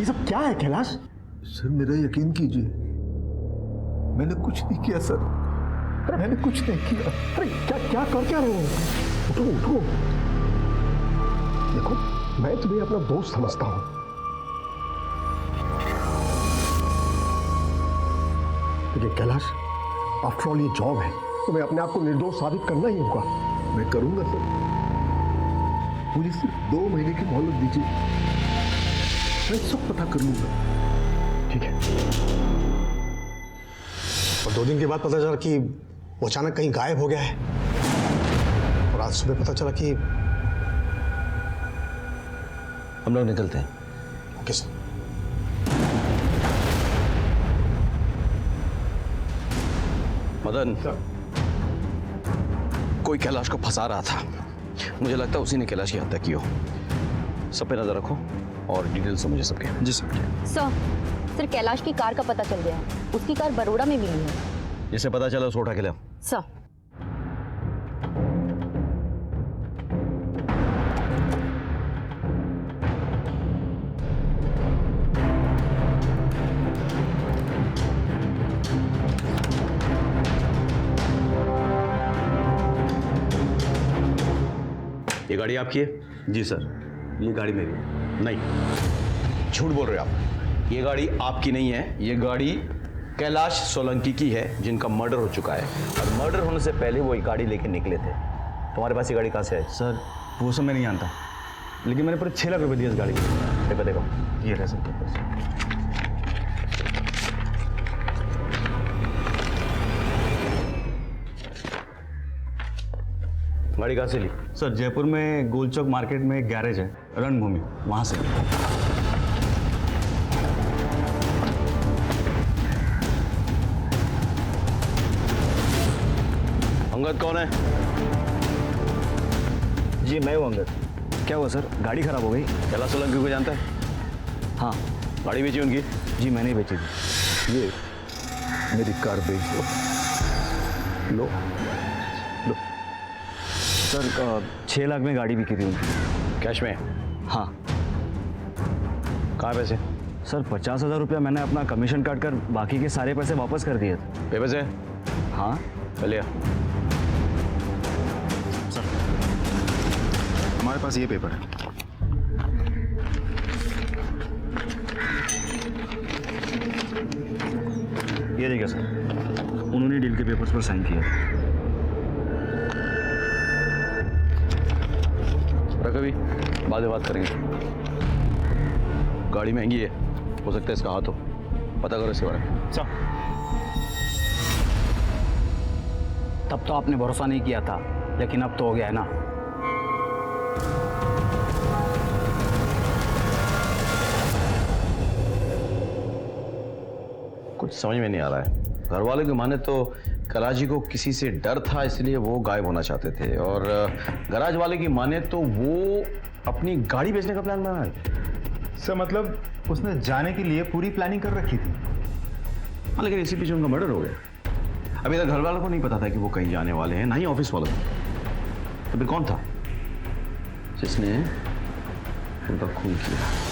ये सब क्या है कैलाश? सर मेरा यकीन कीजिए, मैंने कुछ नहीं किया सर। अरे मैंने कुछ नहीं किया। अरे क्या क्या कर क्या रहे हो? उठो उठो। देखो मैं तुम्हें अपना दोस्त समझता हूं। देखिए कैलाश, आफ्टर ऑल ये जॉब है, तुम्हें अपने आप को निर्दोष साबित करना ही होगा। मैं करूंगा सर, मुझे सिर्फ 2 महीने की मोहलत दीजिए, मैं सब पता कर लूंगा। ठीक है। और 2 दिन के बाद पता चला कि वो अचानक कहीं गायब हो गया है, और आज सुबह पता चला कि हम लोग निकलते हैं। Okay sir. मदन, कोई कैलाश को फंसा रहा था। मुझे लगता है उसी ने कैलाश की हत्या की हो। सब पे नजर रखो और डिटेल्स मुझे सबके। जी सर। सर कैलाश की कार का पता चल गया है। उसकी कार बरोड़ा में मिली है। जिसे पता चला उसको उठा के लाओ। सर ये गाड़ी आपकी है? जी सर, ये गाड़ी मेरी है। नहीं, झूठ बोल रहे हो आप। ये गाड़ी आपकी नहीं है। ये गाड़ी कैलाश सोलंकी की है, जिनका मर्डर हो चुका है, और मर्डर होने से पहले वो ये गाड़ी लेके निकले थे। तुम्हारे पास ये गाड़ी कहाँ से है? सर वो सब मैं नहीं जानता, लेकिन मैंने पूरे 6 लाख रुपए दिए इस गाड़ी को। पेपर देखो। ये रहा सर पेपर। गाड़ी कहाँ से ली? सर जयपुर में गोलचौक मार्केट में एक गैरेज है, रणभूमि, वहां से। अंगद कौन है? जी मैं हूँ अंगद। क्या हुआ सर, गाड़ी खराब हो गई? कैलाश सोलंकी को जानता है? हाँ। गाड़ी बेची उनकी? जी मैंने ही बेची थी। ये मेरी कार बेच दो। लो लो। सर 6 लाख में गाड़ी बिकी थी उनकी। कैश में? हाँ। कहाँ पैसे? सर 50,000 रुपया मैंने अपना कमीशन काट कर बाकी के सारे पैसे वापस कर दिए थे। पेपर से? हाँ। पहले सर हमारे पास ये पेपर है। ये देखिए सर, उन्होंने डील के पेपर्स पर साइन किया। रखो भी, बाद में बात करेंगे। गाड़ी महंगी है, हो सकता है इसका हाथ हो। पता करो इसके बारे में। सर तब तो आपने भरोसा नहीं किया था, लेकिन अब तो हो गया है ना। कुछ समझ में नहीं आ रहा है। घर वालों की माने तो कैलाश जी को किसी से डर था, इसलिए वो गायब होना चाहते थे, और गराज वाले की माने तो वो अपनी गाड़ी बेचने का प्लान बना है। सर मतलब उसने जाने के लिए पूरी प्लानिंग कर रखी थी। हाँ, लेकिन इसी पीछे उनका मर्डर हो गया। अभी तक घर वालों को नहीं पता था कि वो कहीं जाने वाले हैं, ना ही ऑफिस वालों को। तो फिर कौन था जिसने उनका खून किया?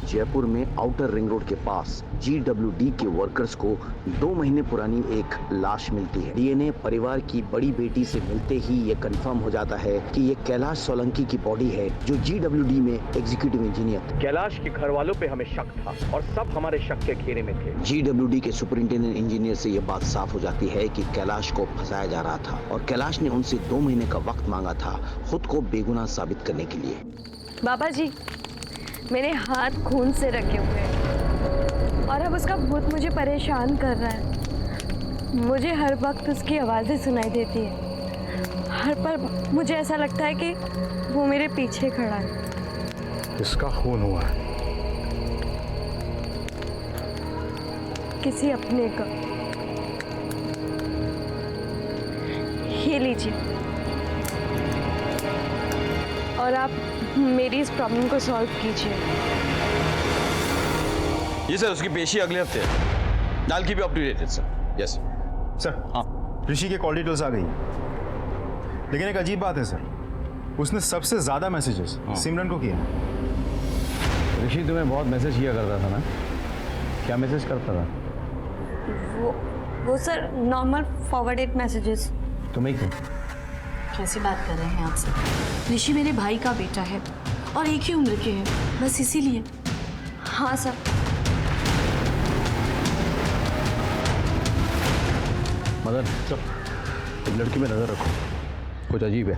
जयपुर में आउटर रिंग रोड के पास GWD के वर्कर्स को 2 महीने पुरानी एक लाश मिलती है। डीएनए परिवार की बड़ी बेटी से मिलते ही ये कंफर्म हो जाता है कि ये कैलाश सोलंकी की बॉडी है, जो GWD में एग्जीक्यूटिव इंजीनियर थे। कैलाश के घर वालों पे हमें शक था और सब हमारे शक के घेरे में थे। GWD के सुपरिंटेंडेंट इंजीनियर से ये बात साफ हो जाती है कि कैलाश को फंसाया जा रहा था, और कैलाश ने उनसे 2 महीने का वक्त मांगा था खुद को बेगुनाह साबित करने के लिए। बाबा जी, मेरे हाथ खून से रखे हुए हैं और अब उसका भूत मुझे परेशान कर रहा है। मुझे हर वक्त उसकी आवाज़ें सुनाई देती है। हर पल मुझे ऐसा लगता है कि वो मेरे पीछे खड़ा है। किसका खून हुआ है? किसी अपने का। ये लीजिए, और आप मेरी इस प्रॉब्लम को सॉल्व कीजिए। ये सर उसकी पेशी अगले हफ्ते है। दाल की भी अपडेटेड सर। Yes sir. हाँ, ऋषि के कॉल डिटेल्स आ गई, लेकिन एक अजीब बात है सर, उसने सबसे ज्यादा मैसेजेस सिमरन को किए। ऋषि तुम्हें बहुत मैसेज किया करता था ना? क्या मैसेज करता था? वो सर नॉर्मल फॉरवर्डेड मैसेजेस। तुम्हें क्यों? कैसी बात कर रहे हैं आपसे? ऋषि मेरे भाई का बेटा है और एक ही उम्र के हैं, बस इसीलिए। हाँ सर। मदन चुप, एक लड़की में नजर रखो, कुछ अजीब है,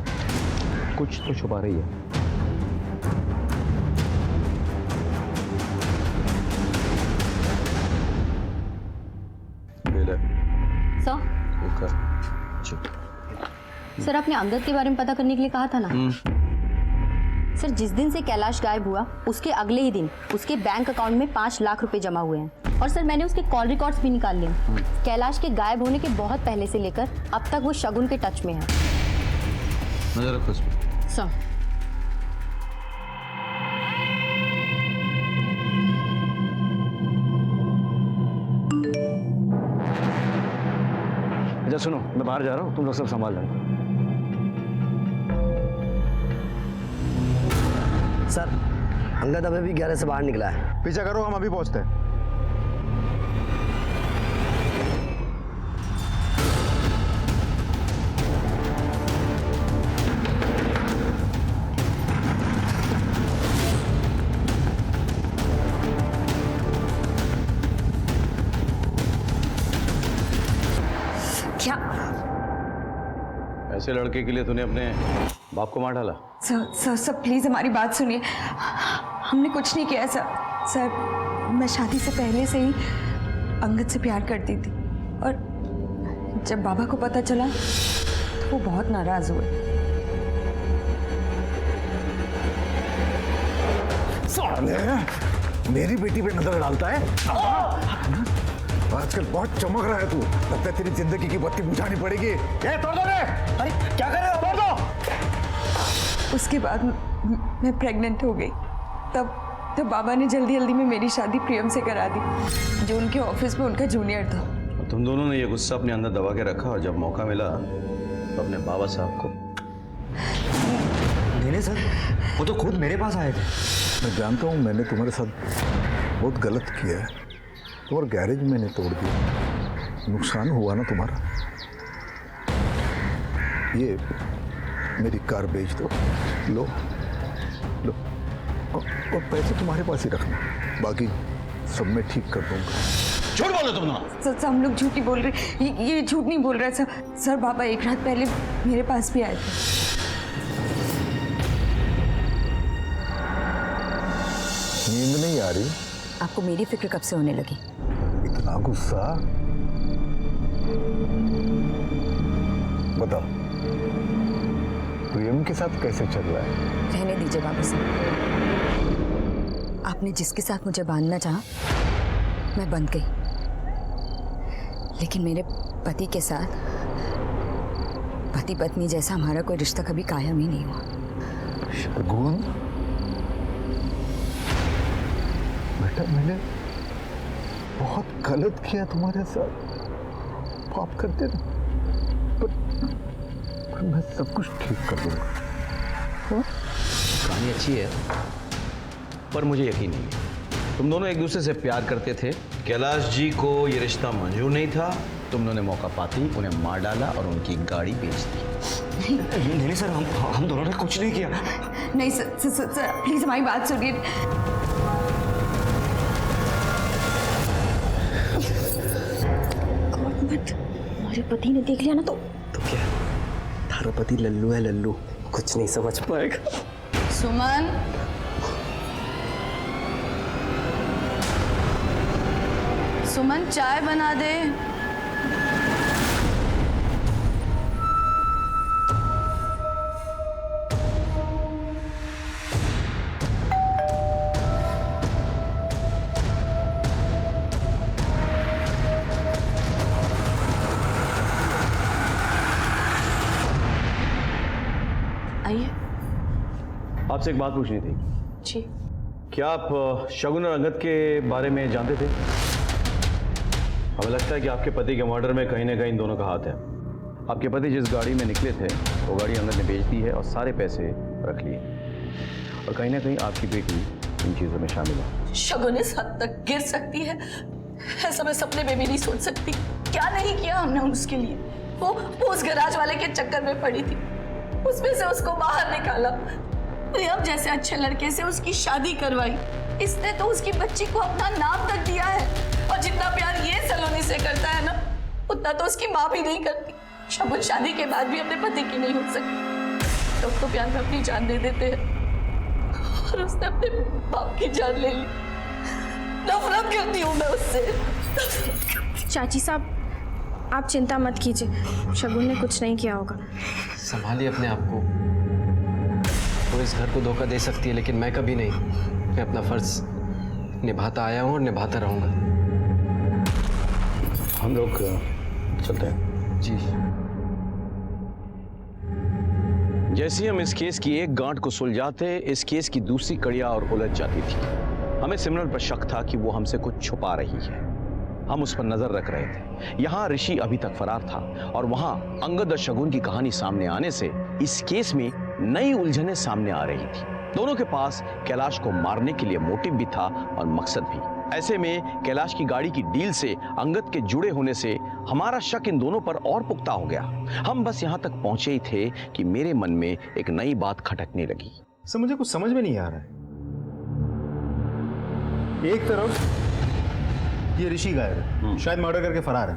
कुछ तो छुपा रही है। सर आपने अमजद के बारे में पता करने के लिए कहा था ना? सर जिस दिन से कैलाश गायब हुआ उसके अगले ही दिन उसके बैंक अकाउंट में 5 लाख रुपए जमा हुए हैं और सर मैंने उसके कॉल रिकॉर्ड्स भी निकाल लिए। कैलाश के गायब होने के बहुत पहले से लेकर अब तक वो शगुन के टच में है। नजर रखो इसमें। सर अच्छा सुनो, मैं बाहर जा रहा हूँ, तुम लोग सब संभाल लेना। सर अंगद अभी भी 11 से बाहर निकला है। पीछा करो, हम अभी पहुंचते हैं। क्या? ऐसे लड़के के लिए तूने अपने बाप को मार डाला? सर प्लीज़ हमारी बात सुनिए। हमने कुछ नहीं किया सर मैं शादी से पहले से ही अंगद से प्यार करती थी और जब बाबा को पता चला तो वो बहुत नाराज हुए। साले मेरी बेटी पे नजर डालता है। आजकल बहुत चमक रहा है तू, लगता है तेरी जिंदगी की बत्ती बुझानी पड़ेगी। ए तोड़ दो रे! अरे क्या कर रहे हो? तोड़ दो। उसके बाद मैं प्रेग्नेंट हो गई। तब बाबा ने जल्दी जल्दी में मेरी शादी प्रियम से करा दी, जो उनके ऑफिस में उनका जूनियर था। और तुम दोनों ने ये गुस्सा अपने अंदर दबा के रखा और जब मौका मिला तो अपने बाबा साहब को। नहीं सर, वो तो खुद मेरे पास आए थे। मैं जानता हूँ मैंने तुम्हारे साथ बहुत गलत किया है, तुम्हारा गैरेज मैंने तोड़ दिया, नुकसान हुआ ना तुम्हारा। ये मेरी कार बेच दो, लो लो और पैसे तुम्हारे पास ही रखना, बाकी सब मैं ठीक कर दूंगा। झूठ बोलो तुम दोनों। सर हम लोग झूठ नहीं बोल रहे, ये झूठ नहीं बोल रहा सर बाबा एक रात पहले मेरे पास भी आए थे। नींद नहीं आ रही? आपको मेरी फिक्र कब से होने लगी? इतना गुस्सा? बताओ प्रियम के साथ कैसे चल रहा है? रहने दीजिए बाबा साहब, आपने जिसके साथ मुझे बांधना चाहा मैं बंध गई, लेकिन मेरे पति के साथ पति पत्नी जैसा हमारा कोई रिश्ता कभी कायम ही नहीं हुआ। शगुन बेटा, मैंने बहुत गलत किया तुम्हारे साथ, माफ कर देना, पर मैं सब कुछ ठीक कर दूंगा। कहानी अच्छी है पर मुझे यकीन नहीं है। तुम दोनों एक दूसरे से प्यार करते थे, कैलाश जी को ये रिश्ता मंजूर नहीं था, तुम दोनों ने मौका पाते ही उन्हें मार डाला और उनकी गाड़ी बेच दी। नहीं सर, हम दोनों ने कुछ नहीं किया। नहीं सर प्लीज हमारी बात सुनिए। हमारे पति ने देख लिया ना तो क्या थारा पति लल्लू है, लल्लू कुछ नहीं समझ पाएगा। सुमन, सुमन चाय बना दे। आइए। आपसे एक बात पूछनी थी। जी। क्या आप शगुन और अंगद के बारे में जानते थे? हमें लगता है कि आपके पति के मर्डर में कहीं ना कहीं दोनों का हाथ है। आपके पति जिस गाड़ी में निकले थे वो गाड़ी अंगद ने बेच दी है और सारे पैसे रख लिए, और कहीं ना कहीं आपकी बेटी इन चीजों में शामिल हो। शगुन इस हद तक गिर सकती है, ऐसा मैं सपने में भी नहीं सोच सकती। क्या नहीं किया हमने उसके लिए। वो उस गैराज वाले के चक्कर में पड़ी थी, उसमें से उसको बाहर निकाला, प्रियम जैसे अच्छे लड़के से उसकी शादी करवाई। इसने तो उसकी बच्ची को अपना नाम तक दिया है, और जितना प्यार ये सलोनी से करता है ना, उतना तो उसकी माँ भी नहीं करती। शगुन शादी के बाद भी अपने पति की नहीं हो सकती। लोग तो प्यार में अपनी जान दे देते हैं, और उसने अपने बाप की जान ले ली। नफरत करती हूँ मैं उससे। चाची साहब, आप चिंता मत कीजिए, शगुन ने कुछ नहीं किया होगा। संभालिए अपने आप को। वो इस घर को धोखा दे सकती है, लेकिन मैं कभी नहीं। मैं अपना फर्ज निभाता आया हूँ और निभाता रहूंगा। हम लोग चलते हैं। जी। जैसे ही हम इस केस की एक गांठ को सुलझाते, इस केस की दूसरी कड़ियां और उलझ जाती थी। हमें सिमरन पर शक था कि वो हमसे कुछ छुपा रही है। हम उस पर नजर रख रहे थे। यहाँ ऋषि अभी तक फरार था, और वहां अंगद और शगुन की कहानी सामने आने से इस केस में नई उलझनें सामने आ रही थी। दोनों के पास कैलाश को मारने के लिए मोटिव भी था और मकसद भी। ऐसे में कैलाश की गाड़ी की डील से अंगद के जुड़े होने से हमारा शक इन दोनों पर और पुख्ता हो गया। हम बस यहाँ तक पहुंचे ही थे कि मेरे मन में एक नई बात खटकने लगी। सर मुझे कुछ समझ में नहीं आ रहा है। एक तरफ ये ऋषि गायब है, शायद मर्डर करके फरार है,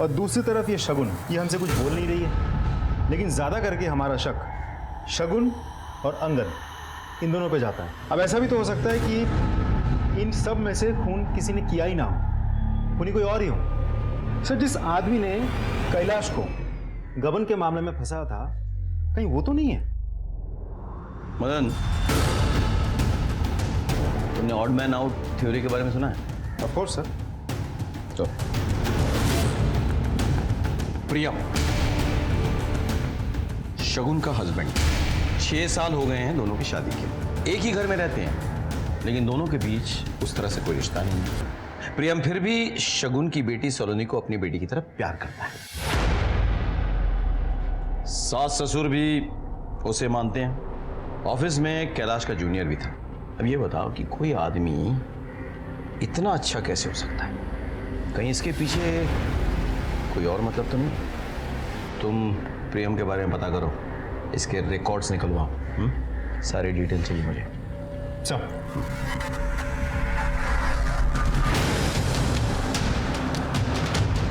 और दूसरी तरफ ये शगुन, ये हमसे कुछ बोल नहीं रही है। लेकिन ज्यादा करके हमारा शक शगुन और अंगद इन दोनों पे जाता है। अब ऐसा भी तो हो सकता है कि इन सब में से खून किसी ने किया ही ना हो, खूनी कोई और ही हो। सर जिस आदमी ने कैलाश को गबन के मामले में फंसा था, कहीं वो तो नहीं है? मदन, तुमने ऑड मैन आउट थ्योरी के बारे में सुना है? Of course sir. तो प्रियम शगुन का हस्बैंड, 6 साल हो गए हैं दोनों की शादी के। एक ही घर में रहते हैं, लेकिन दोनों के बीच उस तरह से कोई रिश्ता नहीं है। प्रियम फिर भी शगुन की बेटी सलोनी को अपनी बेटी की तरफ प्यार करता है। सास ससुर भी उसे मानते हैं। ऑफिस में कैलाश का जूनियर भी था। अब ये बताओ कि कोई आदमी इतना अच्छा कैसे हो सकता है? कहीं इसके पीछे कोई और मतलब तो नहीं? तुम प्रियम के बारे में पता करो, इसके रिकॉर्ड्स निकलवाओ। सारी डिटेल चाहिए मुझे।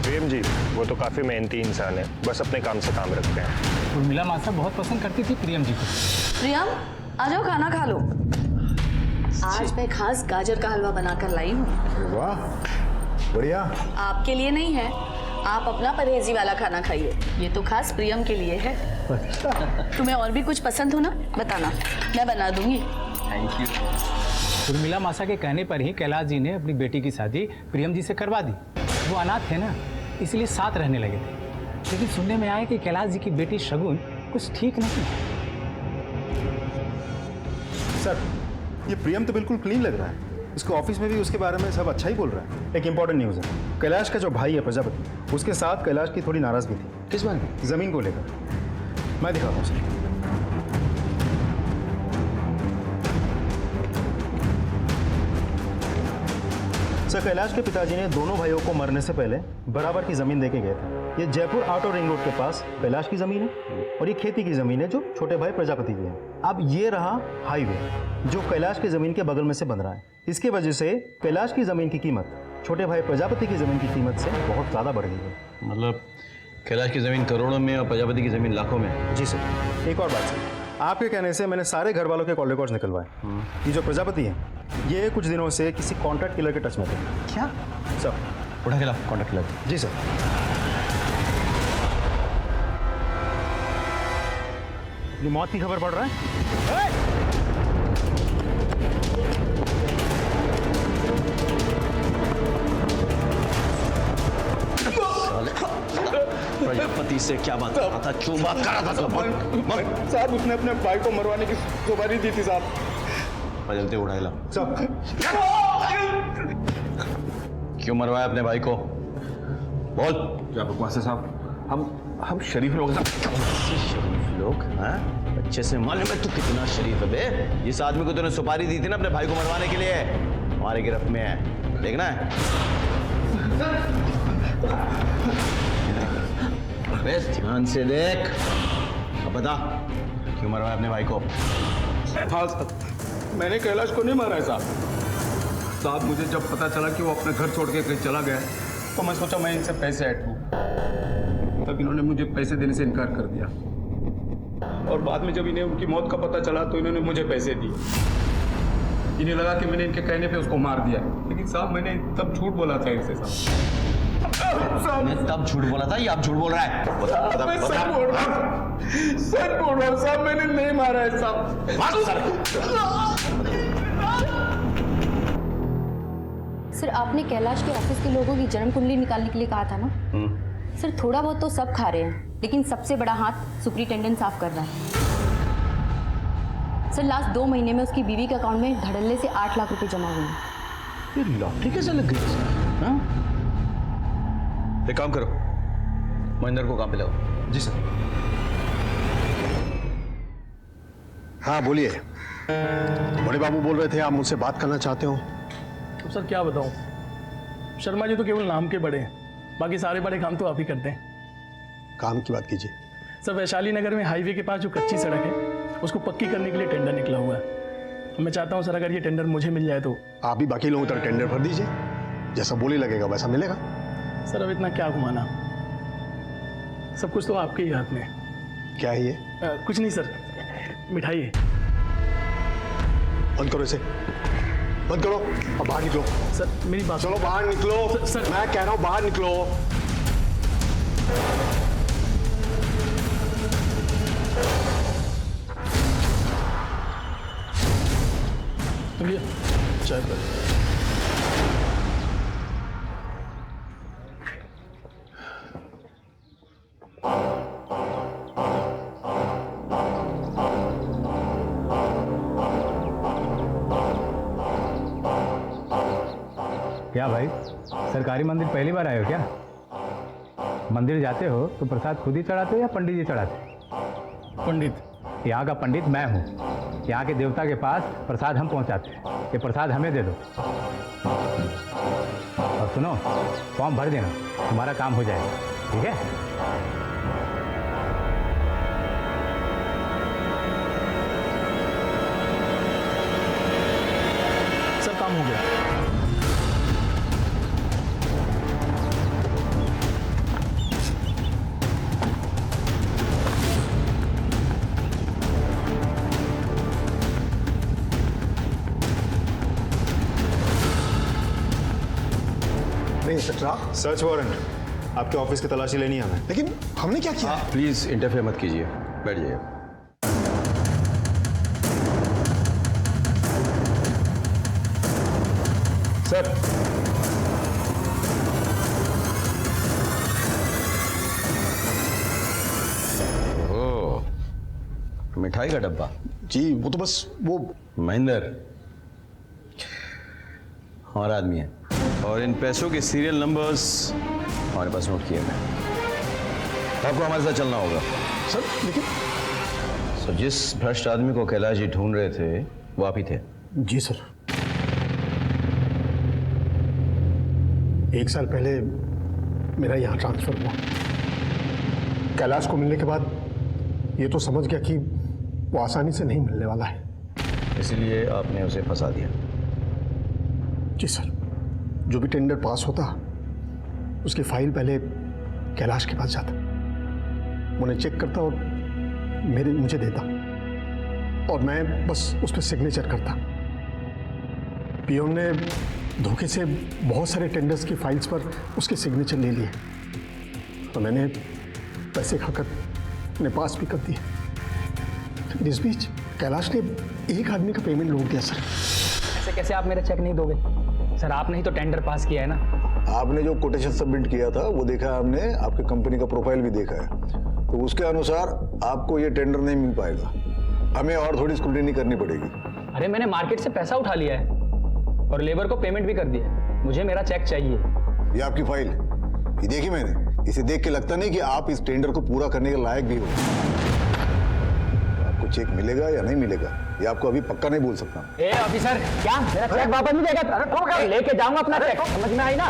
प्रियम जी वो तो काफी मेहनती इंसान है, बस अपने काम से काम रखते हैं। उर्मिला मासा बहुत पसंद करती थी प्रियम जी को। प्रियम आ जाओ, खाना खा लो। आज मैं खास गाजर का हलवा बनाकर लाई हूँ। वाह बढ़िया। आपके लिए नहीं है, आप अपना परहेजी वाला खाना खाइए। ये तो खास प्रियम के लिए है। तुम्हें और भी कुछ पसंद हो ना, बताना, मैं बना दूंगी। Thank you. उर्मिला मासा के कहने पर ही कैलाश जी ने अपनी बेटी की शादी प्रियम जी से करवा दी। वो अनाथ थे ना, इसलिए साथ रहने लगे थे। लेकिन सुनने में आया कि कैलाश जी की बेटी शगुन कुछ ठीक नहीं। सर ये प्रियम तो बिल्कुल क्लीन लग रहा है। इसके ऑफिस में भी उसके बारे में सब अच्छा ही बोल रहा है। एक इंपॉर्टेंट न्यूज़ है, कैलाश का जो भाई है प्रजापति, उसके साथ कैलाश की थोड़ी नाराजगी थी। किस बात में? जमीन को लेकर। मैं दिखाता हूँ सर। सर कैलाश के पिताजी ने दोनों भाइयों को मरने से पहले बराबर की जमीन देके गए थे। ये जयपुर आउटर रिंग रोड के पास कैलाश की जमीन है, और ये खेती की जमीन है जो छोटे भाई प्रजापति की है। अब ये रहा हाईवे जो कैलाश की जमीन के बगल में से बन रहा है। इसकी वजह से कैलाश की जमीन की कीमत छोटे भाई प्रजापति की जमीन की कीमत से बहुत ज्यादा बढ़ गई है। मतलब कैलाश की जमीन करोड़ों में और प्रजापति की जमीन लाखों में? जी सर। एक और बात सर, आपके कहने से मैंने सारे घर वालों के कॉल रिकॉर्ड्स निकलवाए। ये जो प्रजापति है, ये कुछ दिनों से किसी कॉन्ट्रैक्ट किलर के टच में थे। क्या सर? उठा के लाओ कॉन्ट्रैक्ट किलर। जी सर। अपनी मौत की खबर पड़ रहा है। प्रजापति से क्या बात कर रहा था? क्यों बात कर रहा था? साहब उसने अपने भाई को मरवाने की सुपारी दी थी साहब। जल्दी उठा ला। साहब क्यों मरवाया अपने भाई को? बोल। क्या बकवास है साहब? हम शरीफ लोग हैं। शरीफ लोग? हाँ, पीछे से मालूम है तू कितना शरीफ है बे। जिस आदमी को तूने सुपारी दी थी ना अपने भाई को मरवाने के लिए, हमारे गिरफ्त में है, देखना है। बे ध्यान से देख, अब बता क्यों मरवाया अपने भाई को? हाँ मैंने कैलाश को नहीं मारा है साहब। मुझे जब पता चला कि वो अपने घर छोड़ के कहीं चला गया है तो मैं सोचा मैं इनसे पैसे ऐंठूं। तब इन्होंने मुझे पैसे देने से इनकार कर दिया और बाद में जब इन्हें उनकी मौत का पता चला तो इन्होंने मुझे पैसे दिए। इन्हें लगा कि मैंने इनके कहने पे उसको मार दिया, लेकिन साहब मैंने तब झूठ बोला था इनसे साहब। मैं तब झूठ बोला था या अब झूठ बोल रहा है? मैं सच बोल रहा हूँ, सच बोल रहा हूँ साहब, मैंने नहीं मारा है साहब। सर आपने कैलाश के ऑफिस के लोगों की जन्म कुंडली निकालने के लिए कहा था ना? सर थोड़ा बहुत तो सब खा रहे हैं, लेकिन सबसे बड़ा हाथ सुपरिटेंडेंट साफ कर रहा है। सर लास्ट 2 महीने में उसकी बीवी के अकाउंट में धड़ल्ले से 8 लाख रुपए जमा हुए हैं। ये लॉटरी कैसे लग गई इसकी? हाँ? एक काम करो, महेंद्र को काम पे लाओ। जी सर। हाँ बोलिए। बड़े बाबू बोल रहे थे आप मुझसे बात करना चाहते हो। तो सर क्या बताऊं, शर्मा जी तो केवल नाम के बड़े हैं, बाकी सारे बड़े काम तो आप ही करते हैं। काम की बात कीजिए। सर वैशाली नगर में हाईवे के पास जो कच्ची सड़क है उसको पक्की करने के लिए टेंडर निकला हुआ है। मैं चाहता हूं सर अगर ये टेंडर मुझे मिल जाए तो। आप भी बाकी लोगों की तरह टेंडर भर दीजिए, जैसा बोली लगेगा वैसा मिलेगा। सर अब इतना क्या घुमाना, सब कुछ तो आपके ही हाथ में है। क्या है ये? कुछ नहीं सर, मिठाई है। बंद करो इसे, बंद करो अब बाहर निकलो। सर मेरी बात, चलो बाहर निकलो। सर मैं कह रहा हूं बाहर निकलो। भैया चाय पर। क्या भाई, सरकारी मंदिर पहली बार आए हो क्या? मंदिर जाते हो तो प्रसाद खुद ही चढ़ाते हो या पंडित जी चढ़ाते? पंडित। यहाँ का पंडित मैं हूँ। यहाँ के देवता के पास प्रसाद हम पहुँचाते हैं। ये प्रसाद हमें दे दो। और सुनो, फॉर्म भर देना, तुम्हारा काम हो जाएगा, ठीक है? सर काम हो गया। सर्च वारंट, आपके ऑफिस की तलाशी लेनी है हमें। लेकिन हमने क्या किया? प्लीज इंटरफेयर मत कीजिए, बैठ जाइए। सर ओह, मिठाई का डब्बा? जी वो तो बस वो महेंद्र हमारा आदमी है और इन पैसों के सीरियल नंबर्स हमारे पास नोट किए गए। आपको हमारे साथ चलना होगा। सर लेकिन सो जिस भ्रष्ट आदमी को कैलाश जी ढूंढ रहे थे वो आप ही थे? जी सर। 1 साल पहले मेरा यहाँ ट्रांसफर हुआ। कैलाश को मिलने के बाद ये तो समझ गया कि वो आसानी से नहीं मिलने वाला है, इसलिए आपने उसे फंसा दिया। जी सर। जो भी टेंडर पास होता उसकी फाइल पहले कैलाश के पास जाता, उन्हें चेक करता और मुझे देता और मैं बस उस पर सिग्नेचर करता। पीओन ने धोखे से बहुत सारे टेंडर्स की फाइल्स पर उसके सिग्नेचर ले लिए तो मैंने पैसे खाकर अपने पास भी कर दिए। लेकिन इस बीच कैलाश ने एक आदमी का पेमेंट रोक दिया। सर ऐसे कैसे आप मेरा चेक नहीं दोगे? सर आपने ही तो टेंडर पास किया है ना। आपने जो कोटेशन सबमिट किया था वो देखा है हमने, आपके कंपनी का प्रोफाइल भी देखा है, तो उसके अनुसार आपको ये टेंडर नहीं मिल पाएगा। हमें और थोड़ी स्क्रूटिनी करनी पड़ेगी। अरे मैंने मार्केट से पैसा उठा लिया है और लेबर को पेमेंट भी कर दिया। मुझे मेरा चेक चाहिए। ये आपकी फाइल, ये देखी मैंने। इसे देख के लगता नहीं कि आप इस टेंडर को पूरा करने के लायक भी हो। आपको चेक मिलेगा या नहीं मिलेगा ये आपको अभी पक्का नहीं बोल सकता। ए ऑफिसर, क्या मेरा चेक वापस नहीं देगा? अरे ठोक लेके जाऊंगा अपना चेक, समझ में आई ना?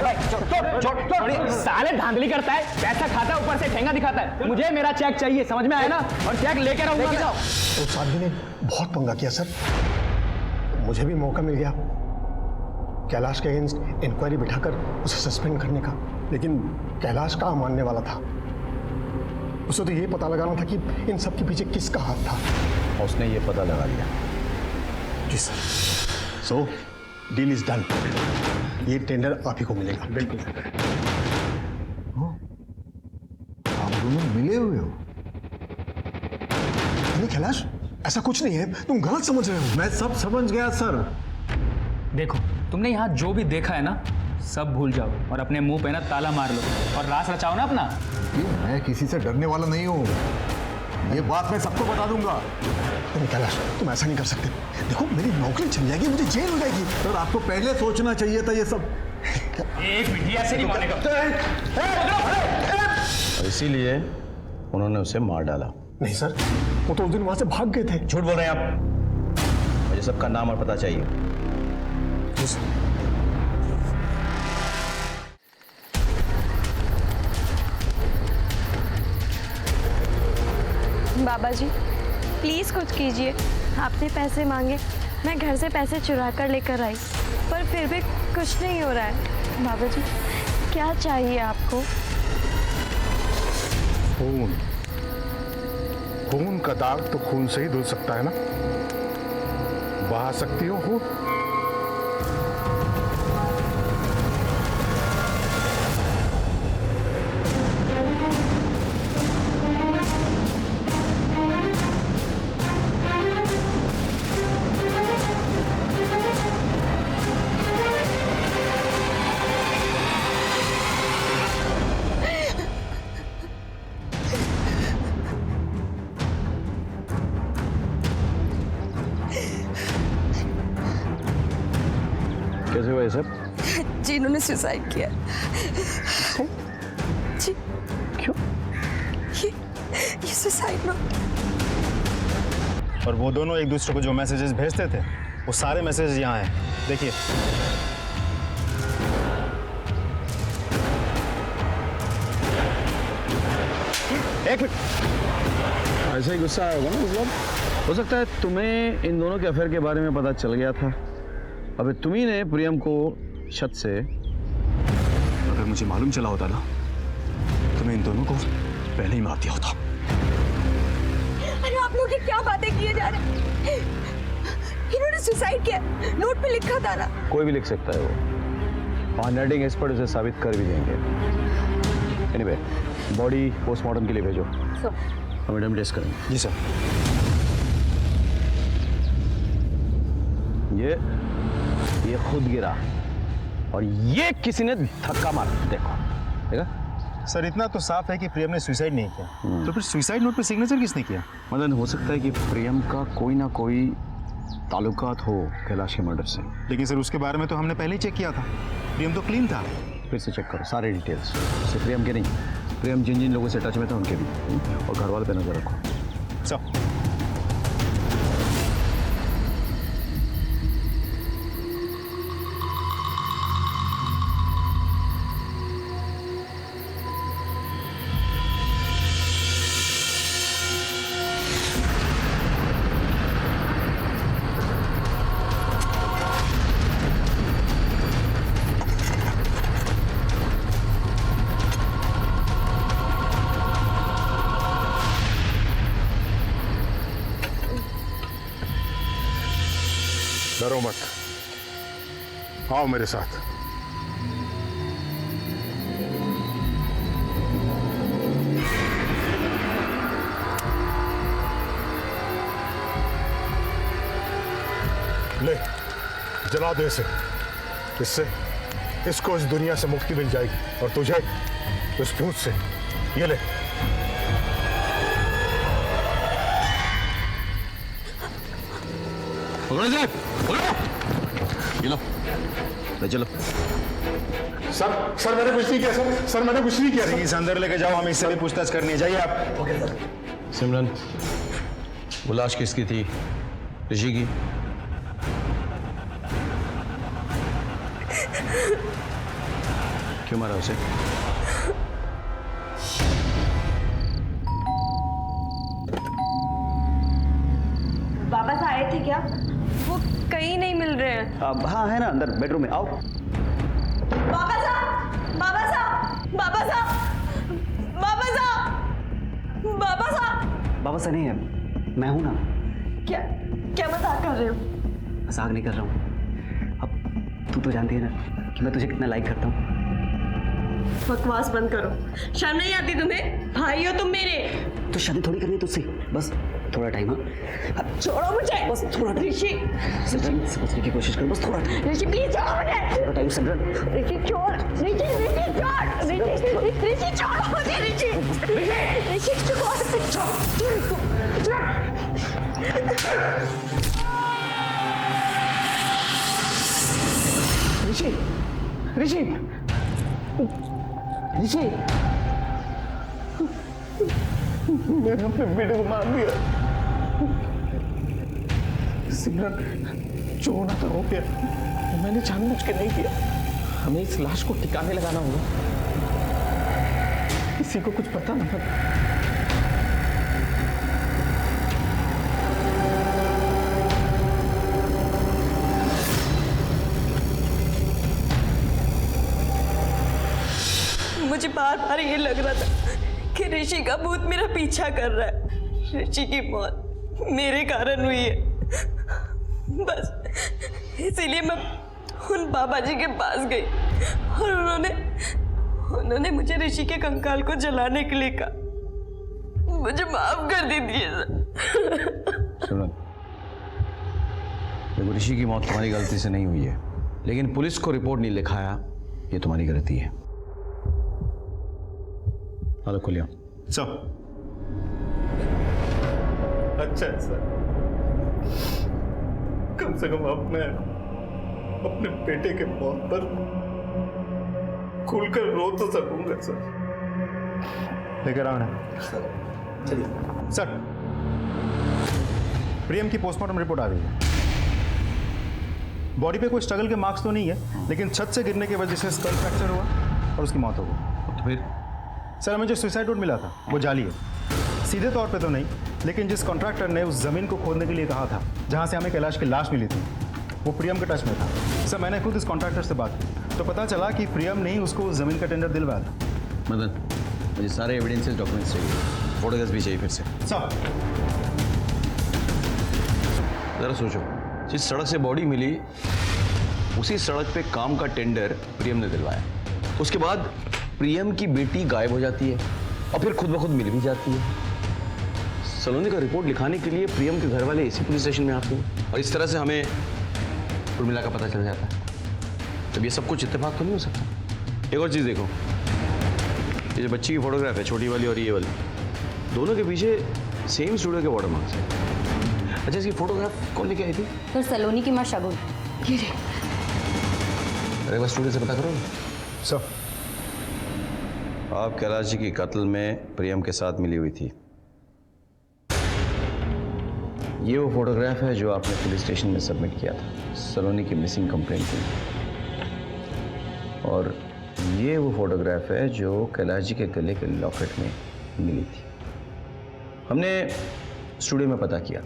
छोड़ साले धांधली करता है, पैसा खाता है ऊपर से ठेंगा दिखाता है। मुझे मेरा चेक चाहिए, समझ में आया ना? और चेक लेके रहूंगा। लेके जाओ। उस आदमी ने बहुत पंगा किया सर, मुझे भी मौका मिल गया कैलाश के अगेंस्ट इंक्वायरी बिठाकर उसे सस्पेंड करने का, लेकिन कैलाश कहाँ मानने वाला था। उसे तो ये पता लगाना था कि इन सब के पीछे किसका हाथ था। उसने ये पता लगा लिया। जी sir. So deal is done, ये टेंडर आप ही को मिलेगा। बिल्कुल। आप दोनों मिले हुए हो? नहीं कैलाश, ऐसा कुछ नहीं है, तुम गलत समझ रहे हो। मैं सब समझ गया सर। देखो, तुमने यहाँ जो भी देखा है ना, सब भूल जाओ और अपने मुंह पे ना ताला मार लो और रास रचाओ ना अपना। मैं किसी से डरने वाला नहीं हूँ, ये बात मैं सबको बता दूंगा। नहीं कैलाश, तुम ऐसा नहीं कर सकते। देखो मेरी नौकरी चली जाएगी, मुझे जेल हो जाएगी। सर आपको पहले सोचना चाहिए था ये सब। एक मिनट, ऐसे नहीं मानेगा। और इसीलिए उन्होंने उसे मार डाला। नहीं सर, वो तो उस दिन वहां से भाग गए थे। झूठ बोल रहे हैं आप। मुझे सबका नाम और पता चाहिए। बाबा जी प्लीज़ कुछ कीजिए। आपने पैसे मांगे, मैं घर से पैसे चुरा कर लेकर आई, पर फिर भी कुछ नहीं हो रहा है। बाबा जी क्या चाहिए आपको? खून। खून का दाग तो खून से ही धुल सकता है ना? बहा सकती हो खून? कैसे हुआ ये सब? जी इन्होंने सुसाइड किया। जी क्यों? ये सुसाइड नोट। और वो दोनों एक दूसरे को जो मैसेजेस भेजते थे, वो सारे मैसेजेस यहाँ हैं, देखिए। एक मिनट, ऐसा ही गुस्सा आया होगा ना मतलब। हो सकता है तुम्हें इन दोनों के अफेयर के बारे में पता चल गया था। अबे तुम्ही ने प्रियम को छत से, अगर मुझे मालूम चला होता ना तो मैं इन दोनों को पहले ही मार दिया होता। अरे आप लोग ये क्या बातें किए जा रहे हैं? इन्होंने सुसाइड किया, नोट पे लिखा था ना। कोई भी लिख सकता है वो, हैंडराइटिंग एक्सपर्ट उसे साबित कर भी देंगे। एनीवे, बॉडी पोस्टमार्टम के लिए भेजो, हम मैडम टेस्ट करेंगे। जी सर। ये खुद गिरा और ये किसी ने धक्का मारा, देखो देखा। सर इतना तो साफ है कि प्रियम ने सुसाइड नहीं किया, तो फिर सुसाइड नोट पे सिग्नेचर किसने किया? मतलब हो सकता है कि प्रियम का कोई ना कोई ताल्लुकात हो कैलाश के मर्डर से। लेकिन सर उसके बारे में तो हमने पहले ही चेक किया था, प्रियम तो क्लीन था। फिर से चेक करो सारे डिटेल्स, सिर्फ प्रियम के नहीं, प्रियम जिन जिन लोगों से टच में था उनके भी, और घर वाले पे नजर रखो। सब डरो मत, आओ मेरे साथ। ले जला दे इसे, इससे इसको इस दुनिया से मुक्ति मिल जाएगी और तुझे इस भूत से। ये ले। चलो। सर मैंने कुछ नहीं किया सर मैंने कुछ नहीं किया। इसे अंदर लेके जाओ, हमें इससे भी पूछताछ करनी है। जाइए आप। सिमरन वो लाश किसकी थी? ऋषि की? क्यों मारा उसे? वापस आए थे क्या? वो कहीं नहीं मिल रहे हैं। हाँ है ना, अंदर बेडरूम में। आओ। बाबा साहब, बाबा साहब, बाबा साहब, बाबा साहब, बाबा साहब। बाबा से नहीं है, मैं हूं ना। क्या क्या मजाक कर रहे हो? मजाक नहीं कर रहा हूँ। अब तू तो जानती है ना कि मैं तुझे कितना लाइक करता हूँ। बकवास बंद करो, शर्म नहीं आती तुम्हें? भाई हो तुम मेरे। तो शादी थोड़ी करनी है तुझसे, बस थोड़ा टाइम। हाँ छोड़ो मुझे, बस थोड़ा टाइम। ऋषि, समझने की कोशिश कर, बस थोड़ा टाइम। ऋषि प्लीज छोड़ो मुझे। थोड़ा टाइम सिमरन। ऋषि छोड़, ऋषि ऋषि छोड़, ऋषि छोड़ो मुझे, ऋषि ऋषि छोड़। ऋषि, ऋषि, ऋषि, मैंने अपने बेटे को मार दिया। सिमरन, जो होना था हो गया। मैंने जानबूझ के नहीं किया। हमें इस लाश को ठिकाने लगाना होगा। किसी को कुछ पता ना था। मुझे बार बार ये लग रहा था कि ऋषि का भूत मेरा पीछा कर रहा है। ऋषि की मौत मेरे कारण हुई है, बस इसीलिए मैं उन बाबा जी के पास गई और उन्होंने मुझे ऋषि के कंकाल को जलाने के लिए कहा। मुझे माफ कर दीजिए सर। सुनो, देखो ऋषि की मौत तुम्हारी गलती से नहीं हुई है, लेकिन पुलिस को रिपोर्ट नहीं लिखाया, ये तुम्हारी गलती है। हेलो खुलिया सर। अच्छा है सर, कम से कम अब मैं अपने बेटे के मौत पर खुलकर रो तो सकूंगा सर। लेकर आओ ना चलिए। सर, प्रियम की पोस्टमार्टम रिपोर्ट आ गई है। बॉडी पे कोई स्ट्रगल के मार्क्स तो नहीं है, लेकिन छत से गिरने की वजह से स्कल फ्रैक्चर हुआ और उसकी मौत हो गई। तो फिर सर, हमें जो सुसाइड नोट मिला था वो जाली है। सीधे तौर पे तो नहीं, लेकिन जिस कॉन्ट्रैक्टर ने उस जमीन को खोदने के लिए कहा था जहां से हमें कैलाश की लाश मिली थी, वो प्रियम के टच में था। सर, मैंने खुद इस कॉन्ट्रैक्टर से बात की तो पता चला कि प्रियम ने ही उसको उस जमीन का टेंडर दिलवाया था। मदन, मुझे सारे एविडेंसेस डॉक्यूमेंट्स चाहिए, फोटोग्राफ्स भी चाहिए फिर से। सर, जरा सोचो, जिस सड़क से बॉडी मिली उसी सड़क पे काम का टेंडर प्रियम ने दिलवाया। उसके बाद प्रियम की बेटी गायब हो जाती है और फिर खुद ब खुद मिल भी जाती है। सलोनी का रिपोर्ट लिखाने के लिए प्रियम के घर वाले इसी पुलिस स्टेशन में आते हैं और इस तरह से हमें उर्मिला का पता चल जाता है। तब ये सब कुछ इत्तेफाक तो नहीं हो सकता। एक और चीज़ देखो, ये जो बच्ची की फोटोग्राफ है, छोटी वाली और ये वाली, दोनों के पीछे सेम स्टूडियो के वाटर मार्क्स हैं। अच्छा, इसकी फोटोग्राफ कौन लेके आई थी? सर, सलोनी की माँ शगुन। अरे बस स्टूडियो से पता करो। सर, आप कैलाश जी की कत्ल में प्रियम के साथ मिली हुई थी। ये वो फोटोग्राफ है जो आपने पुलिस स्टेशन में सबमिट किया था सलोनी की मिसिंग कंप्लेंट के लिए, और ये वो फोटोग्राफ है जो कैलाश जी के गले के लॉकेट में मिली थी। हमने स्टूडियो में पता किया।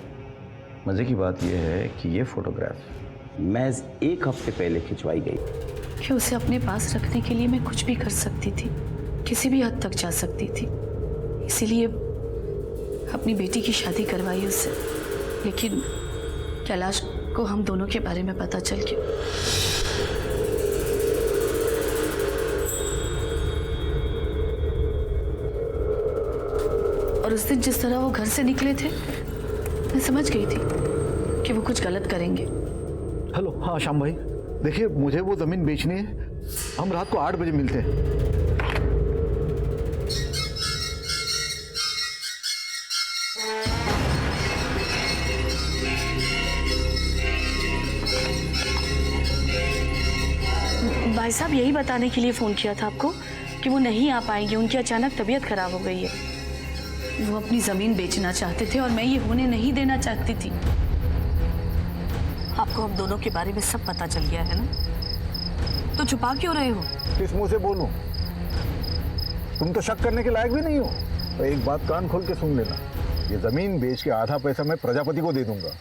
मज़े की बात यह है कि ये फोटोग्राफ महज 1 हफ्ते पहले खिंचवाई गई कि उसे अपने पास रखने के लिए मैं कुछ भी कर सकती थी, किसी भी हद तक जा सकती थी। इसीलिए अपनी बेटी की शादी करवाई उससे, लेकिन कैलाश को हम दोनों के बारे में पता चल गया। और उस दिन जिस तरह वो घर से निकले थे, मैं समझ गई थी कि वो कुछ गलत करेंगे। हेलो, हाँ श्याम भाई, देखिए मुझे वो ज़मीन बेचनी है। हम रात को 8 बजे मिलते हैं। भाई साहब, यही बताने के लिए फ़ोन किया था आपको कि वो नहीं आ पाएंगे, उनकी अचानक तबीयत खराब हो गई है। वो अपनी जमीन बेचना चाहते थे और मैं ये होने नहीं देना चाहती थी। आपको हम दोनों के बारे में सब पता चल गया है ना, तो छुपा क्यों रहे हो? किस मुंह से बोलूं? तुम तो शक करने के लायक भी नहीं हो। तो एक बात कान खोल के सुन लेना, ये जमीन बेच के आधा पैसा मैं प्रजापति को दे दूंगा,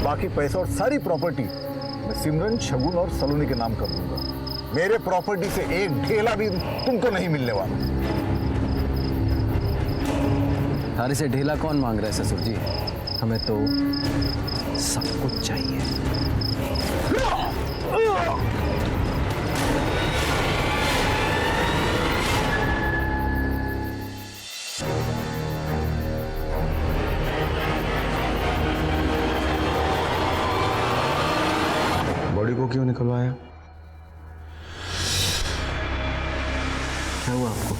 बाकी पैसा और सारी प्रॉपर्टी मैं सिमरन, शगुन और सलोनी के नाम कर दूंगा। मेरे प्रॉपर्टी से एक ढेला भी तुमको नहीं मिलने वाला। अरे से ढेला कौन मांग रहा है ससुर जी? हमें तो सब कुछ चाहिए। बॉडी को क्यों निकलवाया? क्या हुआ आपको?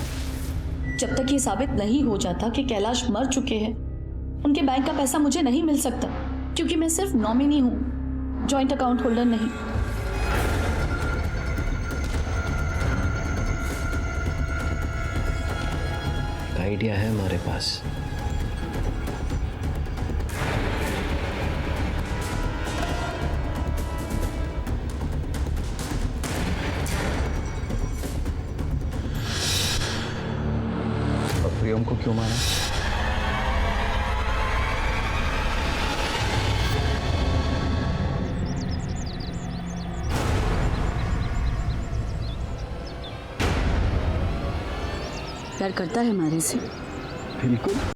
जब तक ये साबित नहीं हो जाता कि कैलाश मर चुके हैं, उनके बैंक का पैसा मुझे नहीं मिल सकता, क्योंकि मैं सिर्फ नॉमिनी हूं, जॉइंट अकाउंट होल्डर नहीं। एक आइडिया है हमारे पास। प्रियम को क्यों मारा? प्यार करता है हमारे से। बिल्कुल।